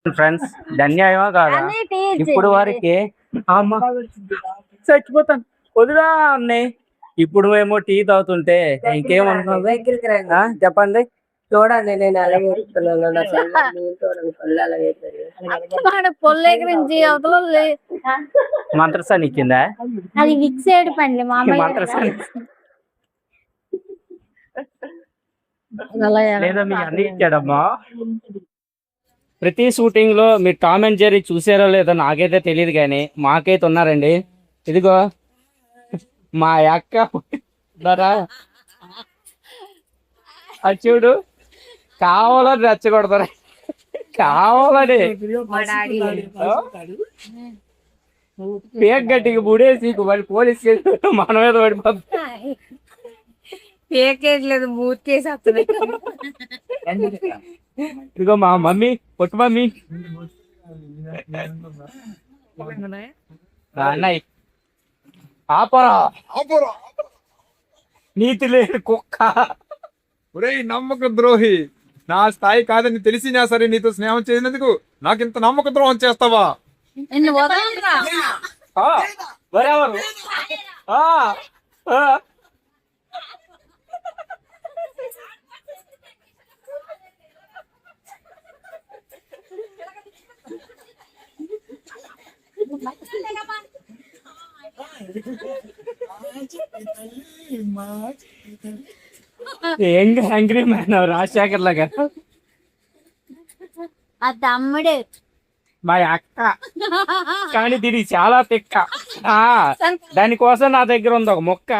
friends ధన్యాయమా కాదా ఇప్పుడు వారికి అమ్మ చచ్చిపోతాను వదిలా అన్నయ్య ఇప్పుడు మేము టీ తాగుతుంటే ఇంకేమనుకున్నా చెప్పండి చూడండి నేను ఎలా పొల్లే గురించి మంత్రసాని ఇచ్చిందా అది విక్సేడ్ పండ్లు మంత్రసాని లేదా మీకు అన్ని ఇచ్చాడమ్మా ప్రతి షూటింగ్ లో మీరు టామ్ అండ్ జెర్రీ చూసారో లేదో నాకైతే తెలియదు కానీ మాకైతే ఉన్నారండి ఇదిగో మా అక్క అది చూడు కావాలని రెచ్చగొడతారు కావాలని పేక్ గట్టికి బుడేసి మళ్ళీ పోలీస్ మన మీద పడిపోతుంది పేకేట్లేదు మూతికేసి వస్తున్నాయి ఇదిగో మా మమ్మీ పొట్టు మమ్మీ అన్నయ్య ఆపరా నీతి లేదు కుక్క ఒరేయ్ నమ్మక ద్రోహి నా స్థాయి కాదని తెలిసినా సరే నీతో స్నేహం చేసినందుకు నాకు ఇంత నమ్మక ద్రోహం చేస్తావా వరెవరు యంగ్ యాంగ్రీ మ్యాన్ రాజశేఖర్ లాగా ఆ తమ్ముడు మా అక్క కానీ దీనికి చాలా తిక్క దానికోసం నా దగ్గర ఉంది ఒక మొక్క